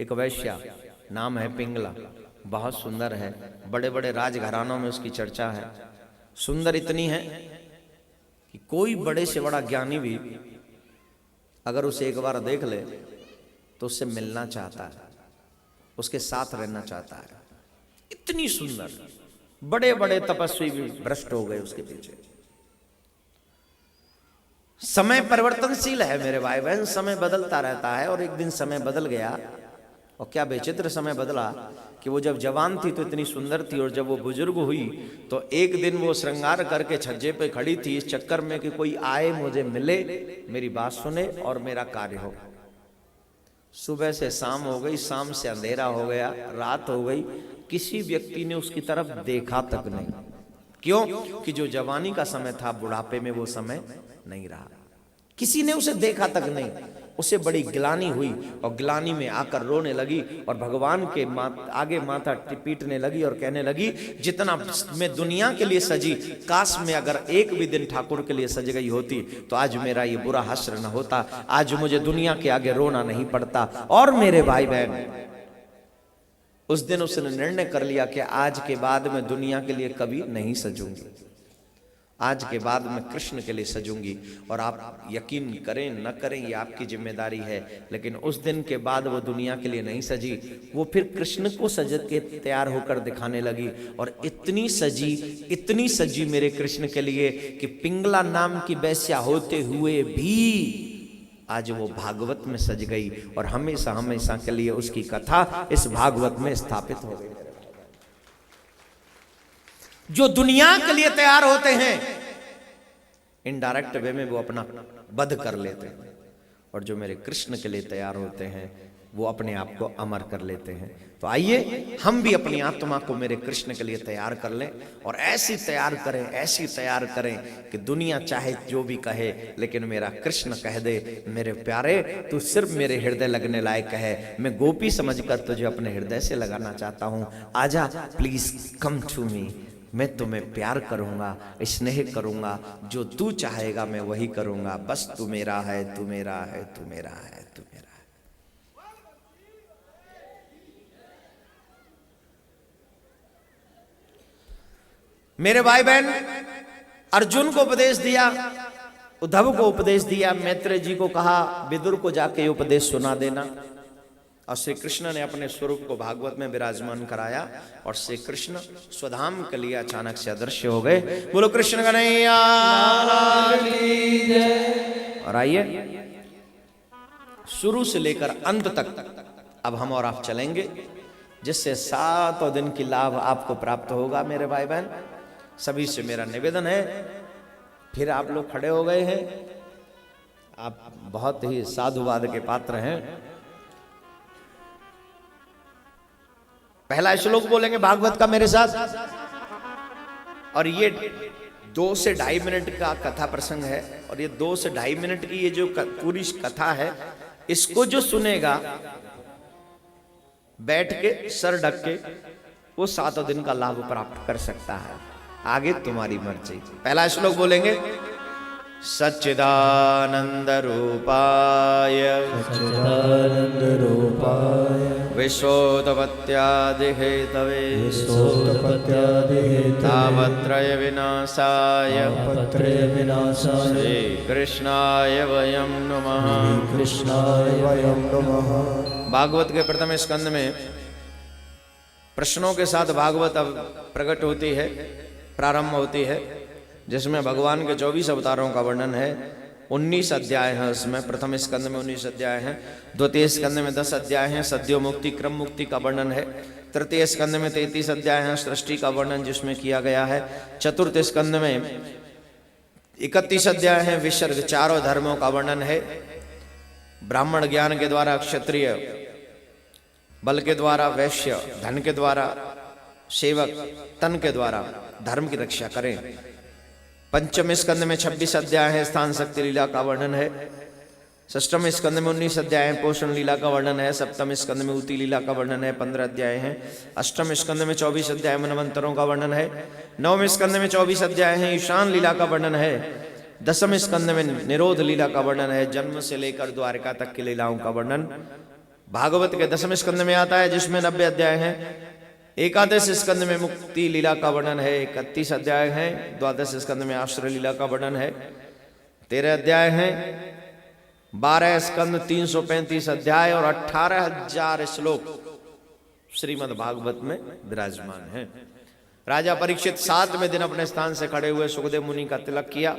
एक वैश्या, नाम है पिंगला, बहुत सुंदर है, बड़े बड़े राजघरानों में उसकी चर्चा है। सुंदर इतनी है कि कोई बड़े से बड़ा ज्ञानी भी अगर उसे एक बार देख ले तो उससे मिलना चाहता है, उसके साथ रहना चाहता है। इतनी सुंदर, बड़े बड़े तपस्वी भी भ्रष्ट हो गए उसके पीछे। समय परिवर्तनशील है मेरे भाई बहन, समय बदलता रहता है। और एक दिन समय बदल गया, और क्या विचित्र समय बदला कि वो जब जवान थी तो इतनी सुंदर थी, और जब वो बुजुर्ग हुई तो एक दिन वो श्रृंगार करके छज्जे पे खड़ी थी इस चक्कर में कि कोई आए, मुझे मिले, मेरी बात सुने और मेरा कार्य हो। सुबह से शाम हो गई, शाम से अंधेरा हो गया, रात हो गई, किसी व्यक्ति ने उसकी तरफ देखा तक नहीं। क्यों? कि जो जवानी का समय था बुढ़ापे में वो समय नहीं रहा। किसी ने उसे देखा तक नहीं। उसे बड़ी ग्लानि हुई और ग्लानि में आकर रोने लगी और भगवान के आगे माथा पीटने लगी और कहने लगी, जितना मैं दुनिया के लिए सजी, काश में अगर एक भी दिन ठाकुर के लिए सज गई होती तो आज मेरा ये बुरा हश्र न होता, आज मुझे दुनिया के आगे रोना नहीं पड़ता। और मेरे भाई बहन, उस दिन उसने निर्णय कर लिया कि आज के बाद मैं दुनिया के लिए कभी नहीं सजूंगी, आज के बाद मैं कृष्ण के लिए सजूंगी। और आप यकीन करें न करें ये आपकी जिम्मेदारी है, लेकिन उस दिन के बाद वो दुनिया के लिए नहीं सजी, वो फिर कृष्ण को सज के तैयार होकर दिखाने लगी। और इतनी सजी मेरे कृष्ण के लिए कि पिंगला नाम की वैश्या होते हुए भी आज वो भागवत में सज गई, और हमेशा हमेशा के लिए उसकी कथा इस भागवत में स्थापित हो गई। जो दुनिया के लिए तैयार होते हैं इनडायरेक्ट वे में वो अपना वध कर लेते हैं, और जो मेरे कृष्ण के लिए तैयार होते हैं वो अपने आप को अमर कर लेते हैं। तो आइए हम भी अपनी आत्मा को मेरे कृष्ण के लिए तैयार कर लें, और ऐसी तैयार करें कि दुनिया चाहे जो भी कहे, लेकिन मेरा कृष्ण कह दे, मेरे प्यारे तू सिर्फ मेरे हृदय लगने लायक है, मैं गोपी समझकर तुझे अपने हृदय से लगाना चाहता हूं, आजा प्लीज कम टू मी, मैं तुम्हें प्यार करूंगा, स्नेह करूंगा, जो तू चाहेगा मैं वही करूंगा, बस तू मेरा है, तू मेरा है, तू मेरा है, तू मेरा है। मेरे भाई बहन, अर्जुन को उपदेश दिया, उद्धव को उपदेश दिया, मैत्रेय जी को कहा विदुर को जाके उपदेश सुना देना, और श्री कृष्ण ने अपने स्वरूप को भागवत में विराजमान कराया, और श्री कृष्ण स्वधाम के लिए अचानक से अदृश्य हो गए। बोलो कृष्ण कन्हैया। और आइए शुरू से लेकर अंत तक अब हम और आप चलेंगे, जिससे 7 दिन की लाभ आपको प्राप्त होगा। मेरे भाई बहन, सभी से मेरा निवेदन है, फिर आप लोग खड़े हो गए हैं, आप बहुत ही साधुवाद के पात्र हैं। पहला श्लोक बोलेंगे भागवत का मेरे साथ, और ये 2 से 2.5 मिनट का कथा प्रसंग है, और ये 2 से 2.5 मिनट की ये जो पूरी कथा है, इसको जो सुनेगा बैठ के सर ढक के, वो 7 दिन का लाभ प्राप्त कर सकता है। आगे तुम्हारी मर्जी। पहला श्लोक बोलेंगे, सच्चिदानंद रूपाय विश्वोत्पत्त्यादि हेतवे तापत्रय विनाशाय श्री कृष्णाय वयं नमः। भागवत के प्रथम स्कंद में प्रश्नों के साथ भागवत अब प्रकट होती है, प्रारंभ होती है, जिसमें भगवान के 24 अवतारों का वर्णन है। 19 अध्याय हैं उसमें। प्रथम स्कंद में 19 अध्याय हैं, द्वितीय स्कंद में 10 अध्याय हैं, सद्यो मुक्ति क्रम मुक्ति का वर्णन है। तृतीय स्कंद में 33 अध्याय हैं, सृष्टि का वर्णन जिसमें किया गया है। चतुर्थ स्कंद में 31 अध्याय हैं, विसर्ग चारों धर्मों का वर्णन है। ब्राह्मण ज्ञान के द्वारा क्षत्रिय, बल के द्वारा वैश्य, धन के द्वारा सेवक, तन के द्वारा धर्म की रक्षा करें। पंचम स्कंद में 26 अध्याय है, स्थान शक्ति लीला का वर्णन है। षष्ठम स्कंद में 19 अध्याय है, पोषण लीला का वर्णन है। सप्तम स्कंद में ऊती लीला का वर्णन है, 15 अध्याय हैं। अष्टम स्कंद में 24 अध्याय मनवंतरों का वर्णन है। नवम स्कंद में 24 अध्याय हैं, ईशान लीला का वर्णन है। दसम स्कंद में निरोध लीला का वर्णन है, जन्म से लेकर द्वारिका तक की लीलाओं का वर्णन। भागवत के 10वें स्कंद में आता है, जिसमें 90 अध्याय हैं। एकादश स्कंद में मुक्ति लीला का वर्णन है, 31 अध्याय हैं। द्वादश स्कंद में आश्रय लीला का वर्णन है, 13 अध्याय हैं। 12 स्कंद 335 अध्याय और 18,000 श्लोक श्रीमद् भागवत में विराजमान है। राजा परीक्षित 7वें दिन अपने स्थान से खड़े हुए सुखदेव मुनि का तिलक किया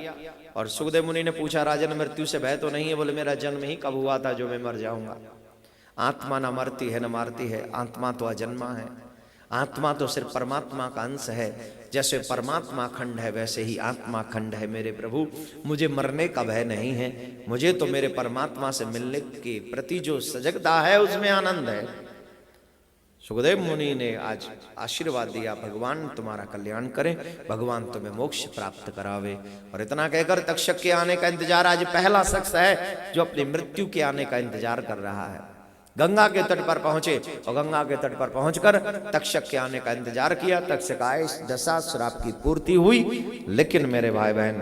और सुखदेव मुनि ने पूछा, राजन मृत्यु से भय तो नहीं है? बोले, मेरा जन्म ही कब हुआ था जो मैं मर जाऊंगा? आत्मा न मरती है न मारती है, आत्मा तो अजन्मा है। आत्मा तो सिर्फ परमात्मा का अंश है। जैसे परमात्मा खंड है वैसे ही आत्मा खंड है। मेरे प्रभु, मुझे मरने का भय नहीं है, मुझे तो मेरे परमात्मा से मिलने के प्रति जो सजगता है उसमें आनंद है। सुखदेव मुनि ने आज आशीर्वाद दिया, भगवान तुम्हारा कल्याण करें, भगवान तुम्हें मोक्ष प्राप्त करावे। और इतना कहकर तक्षक के आने का इंतजार, आज पहला शख्स है जो अपनी मृत्यु के आने का इंतजार कर रहा है। गंगा के तट पर पहुंचे और गंगा के तट पर पहुंचकर तक्षक के आने का इंतजार किया। तक्षक आए, दशा श्राप की पूर्ति हुई। लेकिन मेरे भाई बहन,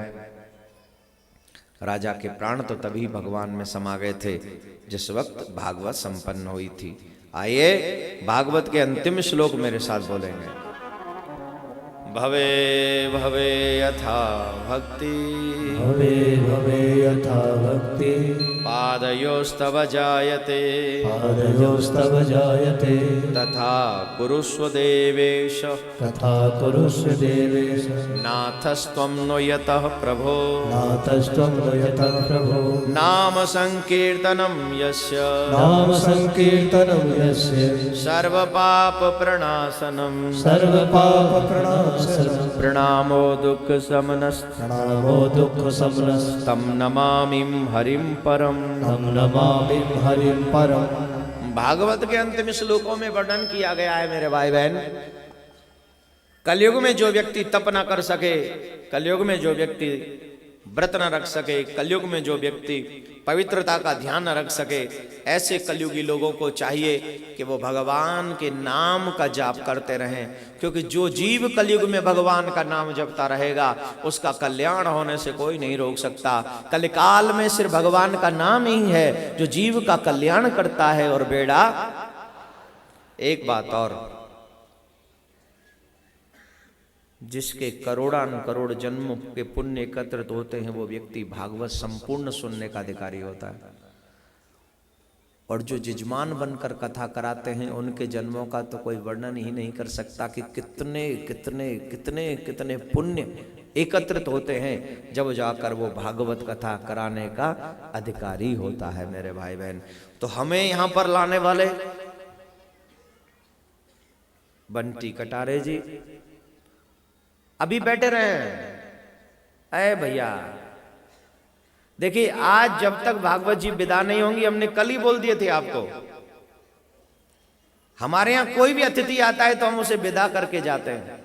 राजा के प्राण तो तभी भगवान में समा गए थे जिस वक्त भागवत संपन्न हुई थी। आइए भागवत के अंतिम श्लोक मेरे साथ बोलेंगे। भवे भवे यथा भक्ति, भवे भवे यथा भक्ति, पादयोस्तव जायते, पादयोस्तव जायते, तथा कुरुष्व देवेश, तथा कुरुष्व देवेश। नाथस्त्वं नो यतः प्रभो, नाथस्त्वं नो यतः प्रभो, नाम संकीर्तनं यस्य, नाम संकीर्तनं यस्य, सर्वपाप प्रणाशनं, सर्वपाप प्रणाशनं, प्रणामो दुःख शमनस्, प्रणामो दुःख शमनस्, तं नमामि हरिं परम, तं नमामि हरिं परम। भागवत के अंतिम श्लोकों में वर्णन किया गया है मेरे भाई बहन, कलयुग में जो व्यक्ति तप न कर सके, कलयुग में जो व्यक्ति व्रत न रख सके, कलयुग में जो व्यक्ति पवित्रता का ध्यान न रख सके, ऐसे कलयुगी लोगों को चाहिए कि वो भगवान के नाम का जाप करते रहें। क्योंकि जो जीव कलयुग में भगवान का नाम जपता रहेगा उसका कल्याण होने से कोई नहीं रोक सकता। कलिकाल में सिर्फ भगवान का नाम ही है जो जीव का कल्याण करता है और बेड़ा। एक बात और, जिसके करोड़ान करोड़ जन्मों के पुण्य एकत्रित होते हैं वो व्यक्ति भागवत संपूर्ण सुनने का अधिकारी होता है। और जो जजमान बनकर कथा कराते हैं उनके जन्मों का तो कोई वर्णन ही नहीं कर सकता कि कितने कितने कितने कितने पुण्य एकत्रित होते हैं जब जाकर वो भागवत कथा कराने का अधिकारी होता है मेरे भाई बहन। तो हमें यहां पर लाने वाले बंटी कटारे जी अभी बैठे रहे। अरे भैया देखिए, आज जब तक भागवत जी विदा नहीं होंगी, हमने कल ही बोल दिए थे आपको, हमारे यहां कोई भी अतिथि आता है तो हम उसे विदा करके जाते हैं।